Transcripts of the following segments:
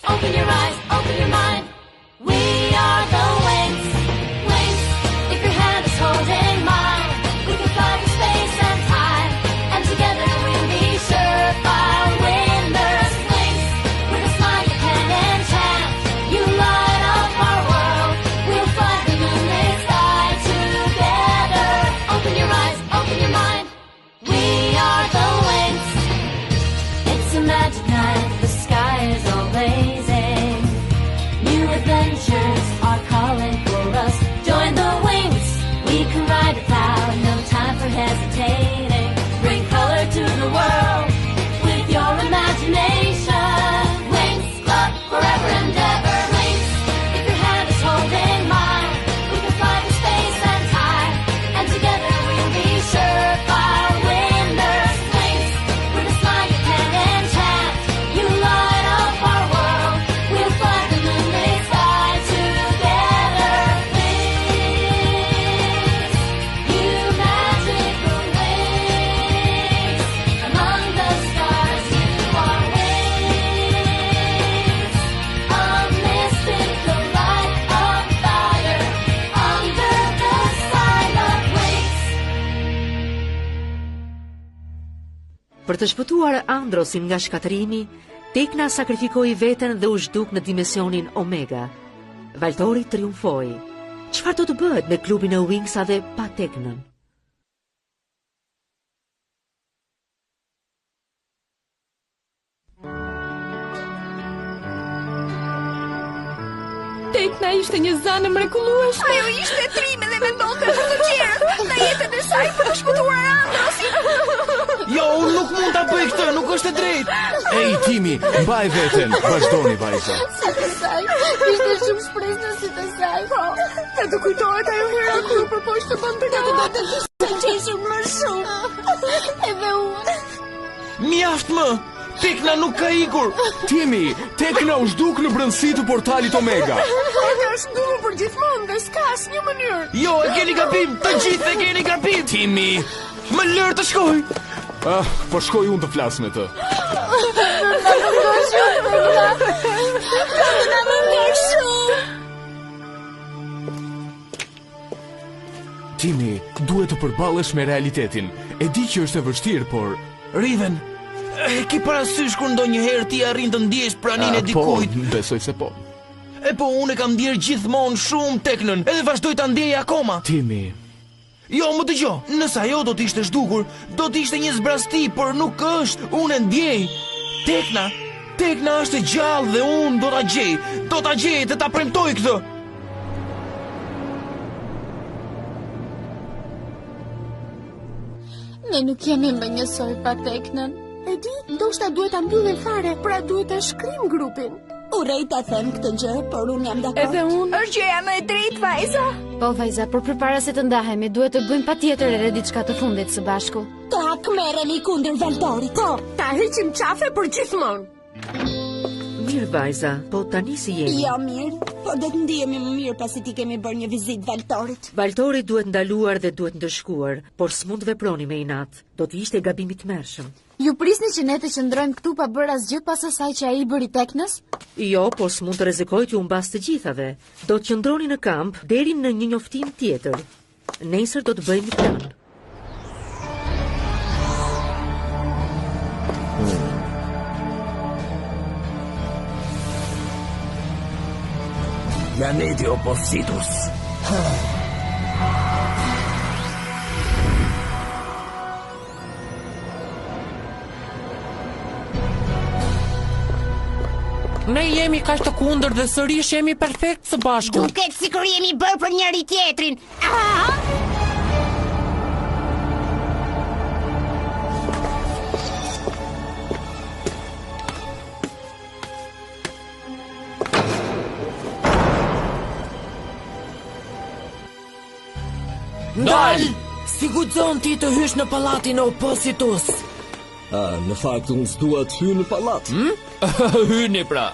Open your eyes, open your mind. We are the Wings. Wings, if your hand is holding mine, we can fly through space and time, and together we'll be surefire winners. Wings, with a smile you can enchant. You light up our world. We'll fly the moonlit sky together. Open your eyes, open your mind. We are the Wings. It's a magic night. The sky is all blazing. New adventures are calling for us. Join the Wings. We can ride it loud. No time for hesitating. Bring color to the world with your imagination. Wings Club, forever and ever. Wings, if your hand is holding mine, we can fly through space and time, and together we'll be surefire winners. Wings, with a smile you can enchant. You light up our world. We'll fly the moonlit sky together. Wings, you magical wings. Among the stars you are wings. A mystical light of fire under the sign of wings. Për të shpëtuar Androsin nga shkatërimi, Tekna sakrifikoi veten dhe u zhduk në dimensionin Omega. Valtori triumfoi. Çfarë do të bëhet me klubin e Wingsave pa Teknën? Tekna ishte një zanë mrekullueshme. Ajo ishte trime dhe mendonte për të tjerët, në jetën e saj për të shpëtuar Androsin. Jo, unë nuk mund ta bëj këtë, nuk është e drejtë. Ej, Timi, mbaj veten, vazhdoni vajza. Si të saj, ishte shumë shpresë si të saj. E të kujtohet ajo hera kur për poshtë të bënte këtë Të qeshur më shumë. Edhe unë. Mjaft më. Tekna nuk ka ikur. Timi, Tekna u zhduk në brendësi të portalit Omega. Ajo është nduar për gjithmonë dhe s'ka asnjë mënyrë. Jo, e keni gabim, të gjithë e keni gabim. Timi, më lër të shkoj. Po shkoj unë të flas me të. Timi, duhet të përballesh me realitetin. E di që është e vështirë, por Riven, e ki parasysh kur ndonjëherë ti arrin të ndjesh praninë e dikujt. Po, besoj se po. E po, unë e kam ndjerë gjithmonë shumë Teknën, edhe vazhdoj ta ndjej akoma. Timi, Jo, më dëgjo, nëse ajo do të ishte zhdukur, do të ishte një zbrasti, por nuk është, unë e ndjej. Tekna është e gjallë dhe unë do ta gjej dhe ta premtoj këtë. Ne nuk jemi më njësoj pa Teknën. E di, ndoshta duhet ta mbyllim fare, pra duhet ta shkrim grupin. Urrej ta them këtë gjë, por unë jam dakord. Edhe unë. Është gjëja më e drejtë, vajza. Po, vajza, por përpara se të ndahemi, duhet të bëjmë patjetër edhe diçka të fundit së bashku. Tak merremi kundër Valtorit. Po, ta heqim qafe për gjithmonë. Mirë vajza, po tani si jemi? Jo mirë, por do të ndihemi më mirë pasi ti kemi bërë një vizitë Valtorit. Valtori duhet ndaluar dhe duhet ndëshkuar, por s'mund veproni me inat. Do të ishte gabim i tmerrshëm. Ju prisni që ne të qëndrojmë këtu pa bërë asgjë pas asaj që ai i bëri Teknës? Jo, por s'mund të rrezikoj t'ju mbas të gjithave. Do të qëndroni në kamp deri në një njoftim tjetër. Nesër do të bëjmë një plan. Planeti Oppositus. Ne jemi kaq të kundër dhe sërish jemi perfekt së bashku. Duket sikur jemi bërë për njëri tjetrin. Dal! Si guxon ti të hysh në pallatin e Oppositus? Në fakt unë s'dua të hyj në pallat. Hyni pra.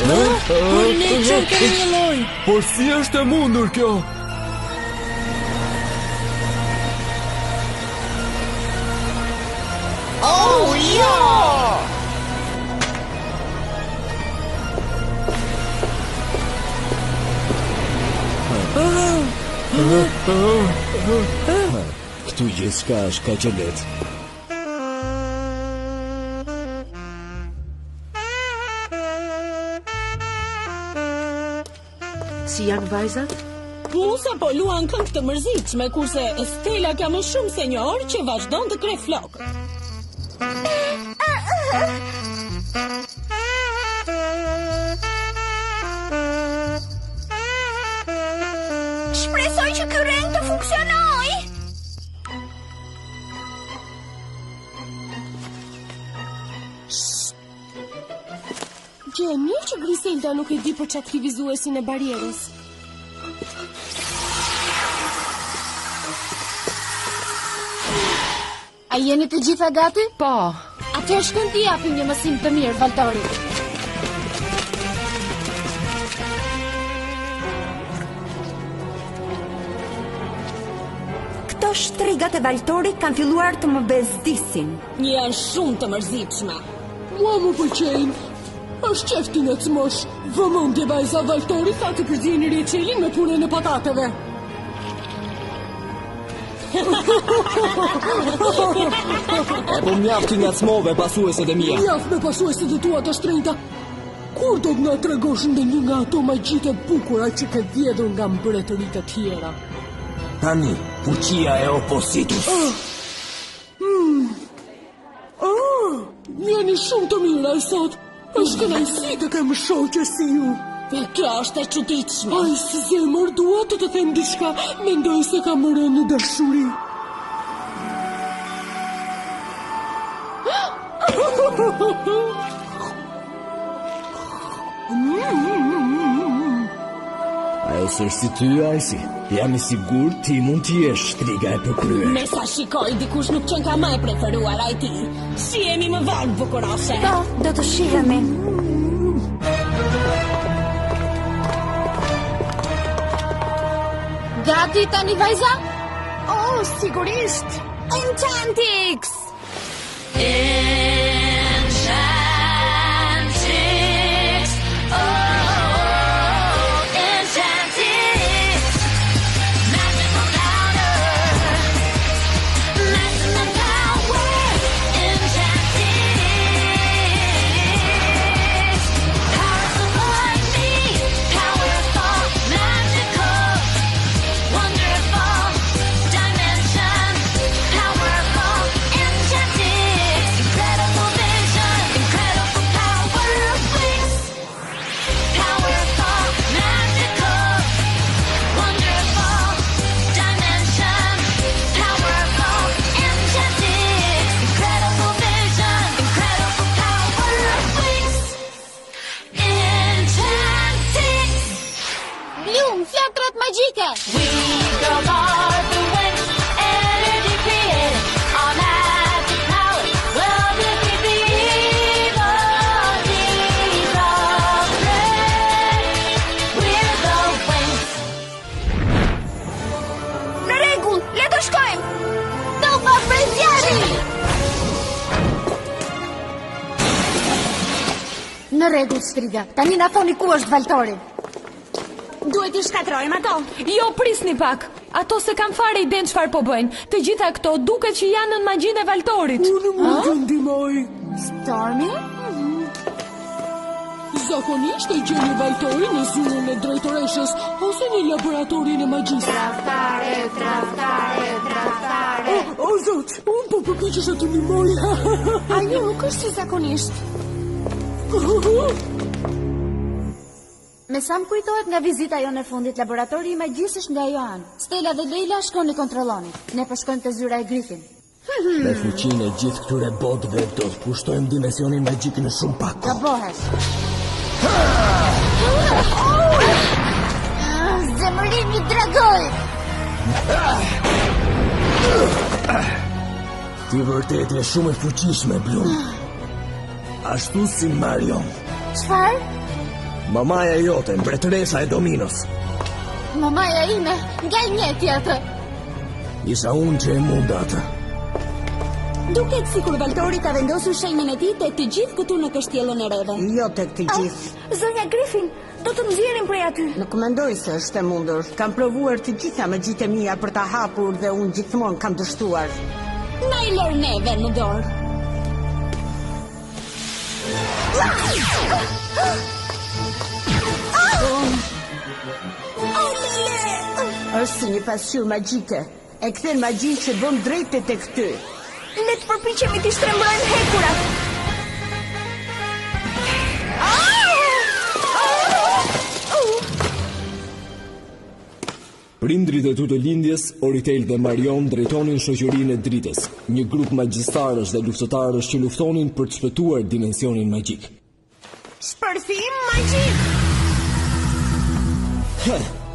Por ne që kemi një lloj. Por si është e mundur kjo? Oh, jo! Këtu gjithçka është kaq e lehtë. Si janë vajzat? Pusa po luan këngë të mërzitshme, kurse Stella ka më shumë se një orë që vazhdon të kre flokë. Shpresoj që ky reng të funksionoj. Gjë e mirë që Griselda nuk e di për çaktivizuesin e barierës. A jeni të gjitha gati? Po. Atëherë shkojmë t'i japim një mësim të mirë Valtorit. Këto shtrigat e Valtorit kanë filluar të më bezdisin. Janë shumë të mërzitshme. Mua më pëlqejnë. Është qeftin e cmosh. Vëmendje vajza, Valtori tha të përzini Richelin me punën e patateve. Apo mjafti nga cmove pasueset e mia. Mjaft me pasueset e tua të shtrenjta. Kur do të na tregosh ndonjë nga ato magjitë e bukura që ke vjedhur nga mbretëritë të tjera? Tani, fuqia e opositus. Jeni shumë të mira sot. Është kënaqësi të kem shoqe si ju. Kjo është e çuditshme. Ai, si zemër, dua të them diçka. Mendoj se kam rënë në dashuri. A e sërë si ty, Ajsi? Jam I sigur ti mund t'i jesh shtriga e përkryer. Me sa shikoj, dikush nuk qenë ka më e preferuar ai ti. Shihemi më vonë, bukurose. Po, do të shihemi. Gati tani vajza? Oh, sigurisht. Enchantix! Enchantix, oh, Enchantix, magical powder, maximum power, Enchantix, powerful like me, powerful, magical, wonderful, dimension, powerful, Enchantix, incredible vision, incredible power, wings, powerful, magical, wonderful, dimension, powerful, Enchantix, incredible vision, incredible power, wings, Enchantix. Lum, flatrat magjike! We girls are the wings, energy created, our magic powers will defeat the evil deeds of play. We're the wings. Në rregull, le të shkojmë. Topa prezjari. Në rregull, shtriga. Tani na thoni ku është Valtori. Duhet I shkatrojmë ato. Jo, prisni pak. Ato se kam fare iden çfarë po bëjnë. Të gjitha këto duket që janë në magjinë e Valtorit. Unë mund të ndihmoj. Stormi? Zakonisht e gjeni Valtori në zyrën e drejtoreshës ose në laboratorin e magjisë. Traftare. O zot, unë po përpiqesha të ndihmoj. Ajo nuk është si zakonisht. Me sa më kujtohet nga vizita jonë e fundit, laboratori I magjisë është nga Joan. Stella dhe Leila shkoni kontrolloni. Ne po shkojmë te zyra e Griffin. Me fuqinë e gjithë këtyre botëve do të pushtojmë dimensionin magjik në shumë pak kohë. Gabohesh. Zemërimi dragoj. Ti vërtet je shumë e fuqishme, Bloom. Ashtu si Marion. Çfarë? Mamaja jote, mbretëresa e Dominos. Mamaja ime, nga njeti atë. Isha unë që e mund atë. Duket sikur Valtori ka vendosur shenjën e tij tek të gjithë këtu në kështjellën e Reve. Jo tek të gjithë. Zonja Griffin, do të nxjerrim prej aty. Nuk mendoj se është e mundur. Kam provuar të gjitha magjitë e mia për ta hapur dhe unë gjithmonë kam dështuar. Na i lër neve në dorë. Është si një pasqyrë magjike. E kthen magjinë që bën drejt tek ty. Le të përpiqemi të shtrembrojmë hekurat. Prindrit e tu të lindjes, Oritel dhe Marion drejtonin shoqërinë e dritës, një grup magjistarësh dhe luftëtarësh që luftonin për të shpëtuar dimensionin magjik. Shpërthim magjik!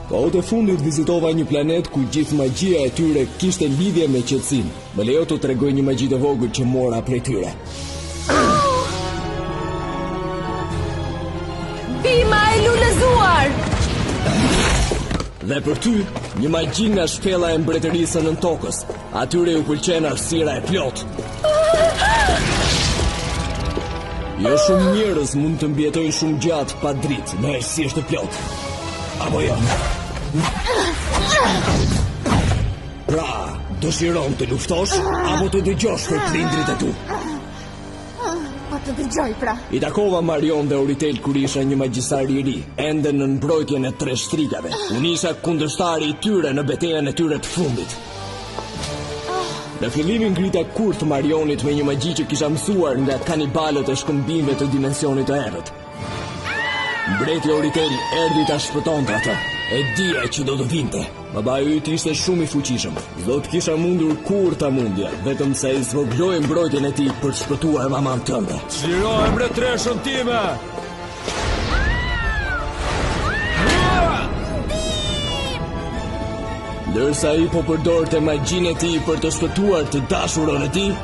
Kohët e fundit vizitova një planet ku gjithë magjia e tyre kishte lidhje me qetësinë. Më lejo të tregoj një magji të vogël që mora prej tyre. Bima e lulëzuar! Dhe për ty, një magji nga shpella e mbretërisë nën tokës. Atyre u pëlqen arsira e plot. Jo shumë njerëz mund të mbjetojnë shumë gjatë pa dritë në errësirë të plot. Apo jo? Pra, dëshiron të luftosh apo të dëgjosh për prindrit e tu? Po të dëgjoj pra. I takova Marion dhe Oritel kur isha një magjistar i ri, ende në mbrojtjen e 3 shtrigave. Unë isha kundërshtari i tyre në betejën e tyre të fundit. Në fillimin ngrita kurth Marionit me një magji që kisha mësuar nga kanibalët e shkëmbimeve të dimensionit të errët. Mbreti Oritel erdhi ta shpëtonte atë. E dija që do të vinte. Babai yt ishte shumë i fuqishëm. Do të kisha mundur kur ta mundja, vetëm se ai zvogloi mbrojtjen e tij për të shpëtuar maman tënde. Çliro e mbretreshën time. Ndërsa ai po përdorte magjinë e tij për të shpëtuar të dashurën e tij,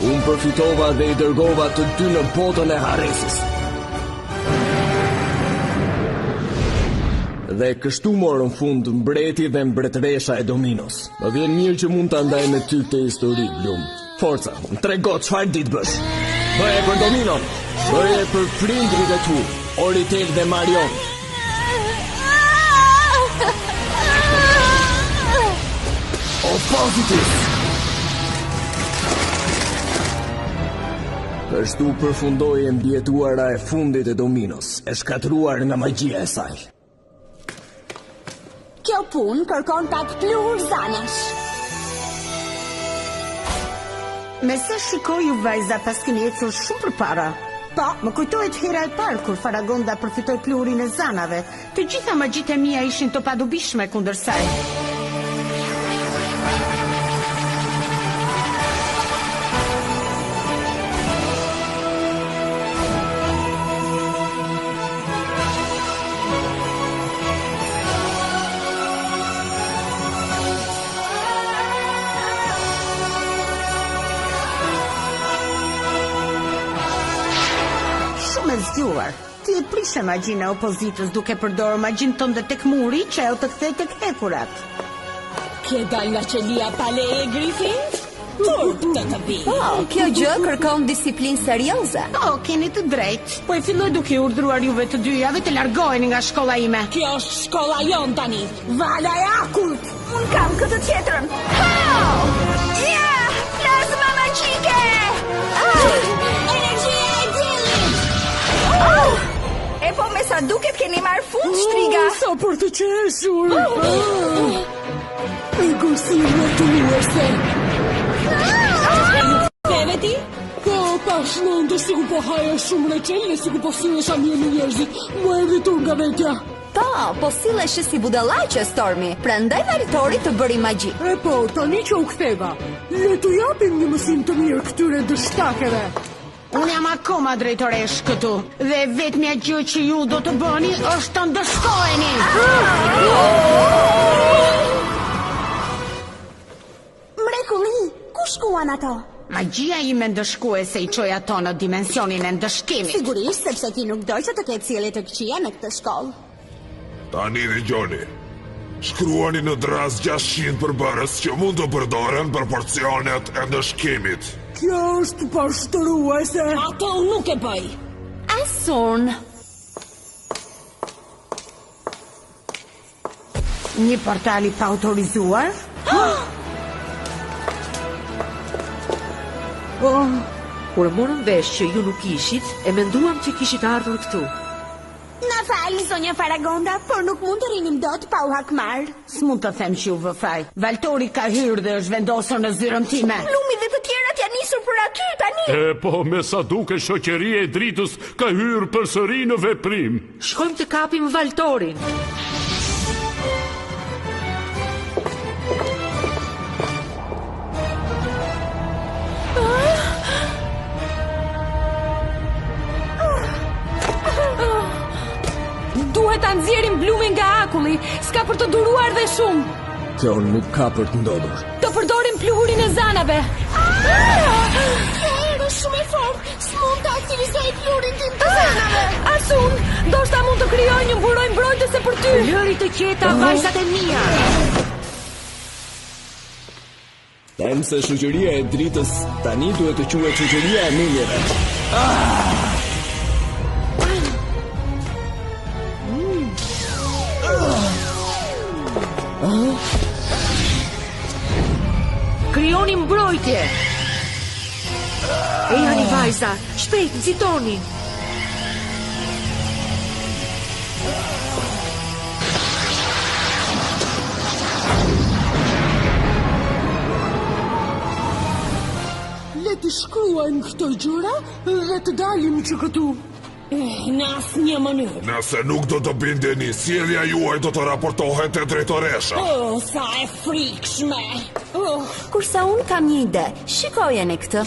unë përfitova dhe i dërgova të dy në botën e Haresis. Dhe kështu morën fund mbreti dhe mbretëresha e Dominos. Më vjen mirë që mund ta ndaj me ty këtë histori, Blum. Forca, më trego çfarë ditë bësh. Bëje për Dominon, bëje për prindrit e tu, Oritel dhe Marion. O pozitiv! Kështu përfundoi e mbjetuara e fundit e Dominos, e shkatruar nga magjia e saj. Kjo punë kërkon pak pluhur zanash. Me sa shikoj ju vajza pas keni ecur shumë përpara. Po, më kujtohet hera e parë kur Faragonda përfitoi pluhurin e zanave. Të gjitha magjitë e mia ishin të padobishme kundër saj. Ti e prishe magjinë e opozitës duke përdorur magjinë tënde tek muri që ajo të kthej tek hekurat. Ke dal nga qelia pale e Griffin? Të të vi. Kjo gjë kërkon disiplinë serioze. Keni të drejtë. Po e filloj duke urdhëruar juve të dyja dhe të largoheni nga shkolla ime. Kjo është shkolla jon tani. Vala e akult. Unë kam këtë tjetrën. Plazma magjike! Energjia e diellit! E po me sa duket keni marrë fund shtriga. Sa për të qeshur. E gësime të luese. Theve ti? Po, pash në ndë sigur po haja shumë reqelle, sigur po silesha një me njerëzit. Më erditur nga vetja. Po sileshe si budallaqe, Stormi. Prandaj Valtori të bëri magji. E po, tani që u ktheva. Le të japim një mësim të mirë këtyre dështakeve. Unë jam akoma drejtoresh këtu. Dhe vetmja gjë që ju do të bëni është të ndëshkoheni. Mrekulli, ku shkuan ato? Magjia ime ndëshkuese I qoj ato në dimensionin e ndëshkimit. Sigurisht, sepse ti nuk doj që të ketë sjellje të këqija në këtë shkollë. Tani dëgjoni. Shkruani në dras 600 përbërës që mund të përdoren për porcionet e ndëshkimit. Kjo është pashtruese. Ato nuk e bëj. Asun. Një portal I pa autorizuar? Kur morëm vesh që ju nuk ishit, e menduam që kishit ardhur këtu. Na falni, zonja Faragonda, por nuk mund të rinim dot pa u hakmar. S'mund të them që ju vë faj. Valtori ka hyrë dhe është vendosur në zyrën time. Plumi dhe të tjerat janë nisur për aty tani. Po me sa duke shoqëria e dritës ka hyrë përsëri në veprim. Shkojmë të kapim Valtorin. Duhet ta nxjerrim Blumin nga akulli, s'ka për të duruar dhe shumë. Kjo nuk ka për të ndodhur. Të përdorim pluhurin e zanave. Erë, shumë e fortë. S'mund të aktivizoj pluhurin tim të zanave. Asun, ndoshta mund të krijoj një buroj mbrojtëse për ty. Lëri të qeta vajzat e mia. Them se shoqëria e dritës tani duhet të quhet shoqëria e miljeve. Krijoni mbrojtje. Ejani vajza, shpejt, nxitoni. Le të shkruajmë këto gjëra dhe të dalim që këtu. Në asnjë mënyrë. Nëse nuk do të bindeni, sjellja juaj do të raportohet te drejtoresha. Sa e frikshme. Kurse unë kam një ide, shikojeni këtë.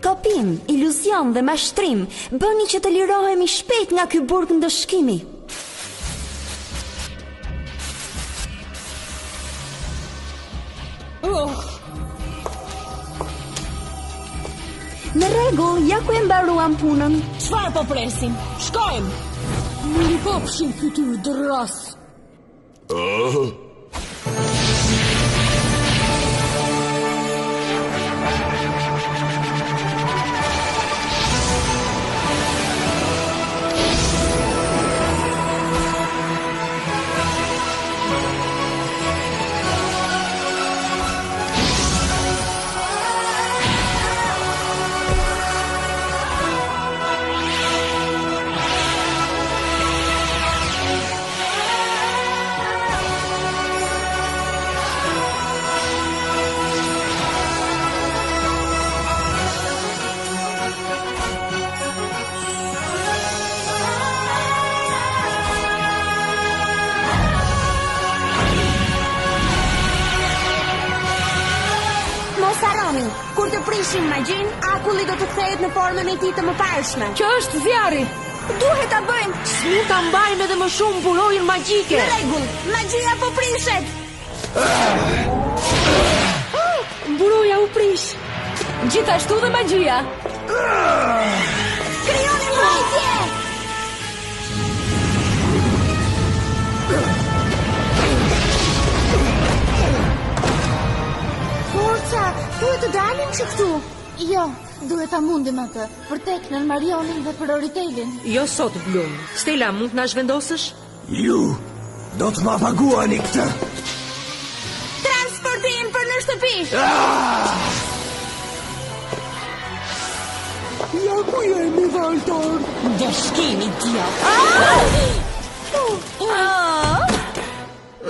Kopim, iluzion dhe mashtrim bëni që të lirohemi shpejt nga ky burg ndëshkimi. Në rregull, ja ku e mbaruam punën. Çfarë po presim? Shkojmë. Në një kopshin fytyrë dërras. Kur të prishim magjin, akulli do të kthehet në formën e tij të mëparshme. Që është zjarri. Duhet ta bëjmë. S'mund ta mbajmë edhe më shumë burojën magjike. Në rregull, magjia po prishet. Buroja u prish. Gjithashtu dhe magjia. Krijoni mbrojtje. Forca, duhet të dalim që këtu. Jo, duhet ta mundim atë, për Teknën, Marionin dhe për Oritelin. Jo sot, Blum. Stella, mund të na zhvendosësh? Ju do të ma paguani këtë. Transportim për në shtëpi. Ja ku jemi, Valtor. Ndëshkimi djallë.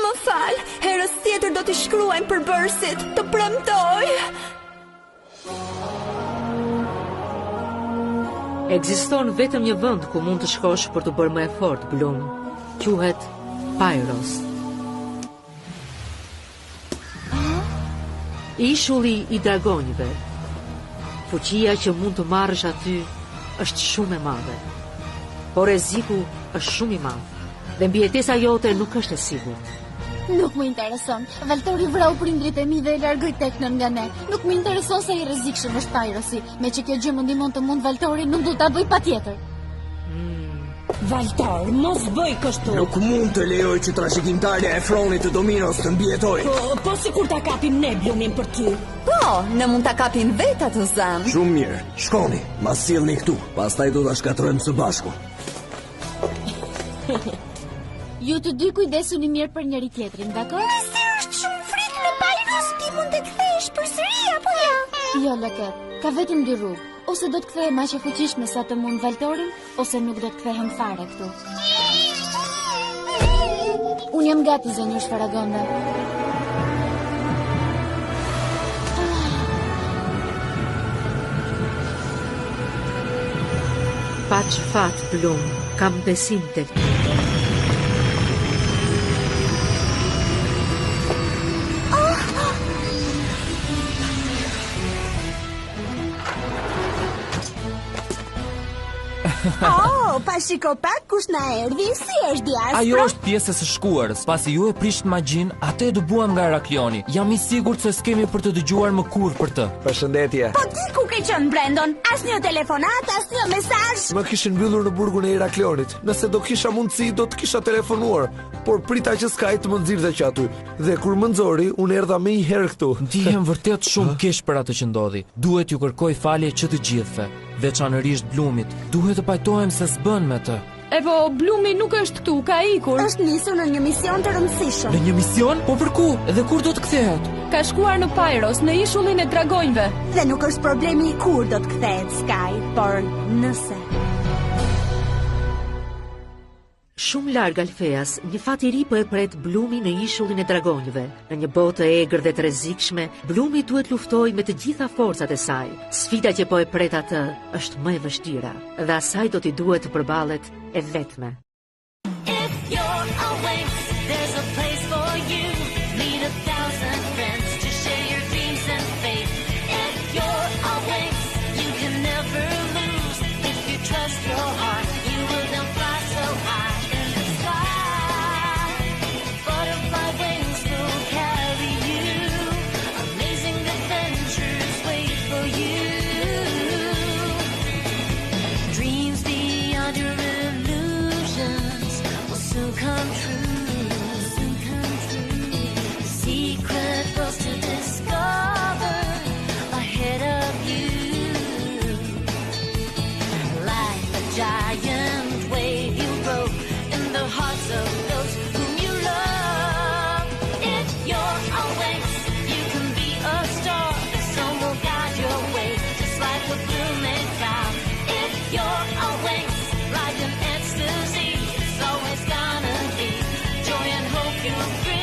Më fal, herës tjetër do t'i shkruajmë për bërësit, të premtoj. Ekziston vetëm një vend ku mund të shkosh për të bërë më e fortë, Blum. Quhet Pyros. Ishulli I dragonjve. Fuqia që mund të marrësh aty është shumë e madhe. Por rreziku është shumë I madh dhe mbijetesa jote nuk është e sigurt. Nuk më intereson. Valtori vrau prindrit e mi dhe e largoi Teknën nga ne. Nuk më intereson se i rrezikshëm është Pyrosi. Me që kjo gjë më ndihmon të mund Valtorin, nuk do ta bëj patjetër. Valtor, mos bëj kështu. Nuk mund të lejoj që trashëgimtarja e Fronit të Dominos të mbjetoj. Po sikur ta kapim ne Blumin për ty. Po, ne mund ta kapim vetë atë zan. Shumë mirë, shkoni, ma sillni këtu, pastaj do ta shkatrojmë së bashku. Ju të dy kujdesuni mirë për njëri tjetrin, dakor? Nëse është shumë frikë në Pyros, ti mund të kthehesh përsëri apo jo? Jo, Leket, ka vetëm dy rrugë. Ose do të kthehem aq e fuqishme sa të mund Valtorin, ose nuk do të kthehem fare këtu. Unë jam gati, zonjush Faragonda. Paç fat, Blum, kam besim tek ty. Pa shiko pak kush na erdhi, si është djaspra? Ajo është pjesë e së shkuarës. Pasi ju e prisht magjin, atë e dëbuam nga Heraklioni. Jam i sigurt se s'kemi për të dëgjuar më kurrë për të. Përshëndetje. Po ti ku ke qenë Brandon? Asnjë telefonat, asnjë mesazh. Më kishin mbyllur në burgun e Heraklionit. Nëse do kisha mundësi, do të kisha telefonuar, por prita që s'ka të më nxirrte që aty. Dhe kur më nxori, unë erdha më një herë këtu. Ndihem vërtet shumë keq për atë që ndodhi. Duhet ju kërkoj falje që të gjithëve, veçanërisht Blumit. Duhet të pajtohem se s'bën me të. E po, Blumi nuk është këtu, ka ikur. Është nisur në një mision të rëndësishëm. Në një mision? Po për ku? Edhe kur do të kthehet? Ka shkuar në Pyros, në ishullin e dragonjve. Dhe nuk është problemi kur do të kthehet Sky, por nëse. Shumë larg Alfeas, një fat i ri po e pret Blumi në ishullin e dragonjve. Në një botë e egër dhe të rrezikshme, Blumi duhet luftoj me të gjitha forcat e saj. Sfida që po e pret atë është më e vështira, dhe asaj do t'i duhet të përballet e vetme. If you're awake, there's a place for you. Meet 1,000 friends to share your dreams and faith. If you're awake, you can never lose. If you trust your heart, you will then fly so high in the sky. Butterfly wings will carry you. Amazing adventures wait for you. Dreams beyond your illusions will soon come true. Soon come true. Secret worlds to discover ahead of you. Like a giant wave you broke in the hearts of those whom you love. If you're awake, you can be a star. The sun will guide your way, just like a blooming cloud. If you're awake, like an ecstasy, it's always gonna be joy and hope you bring.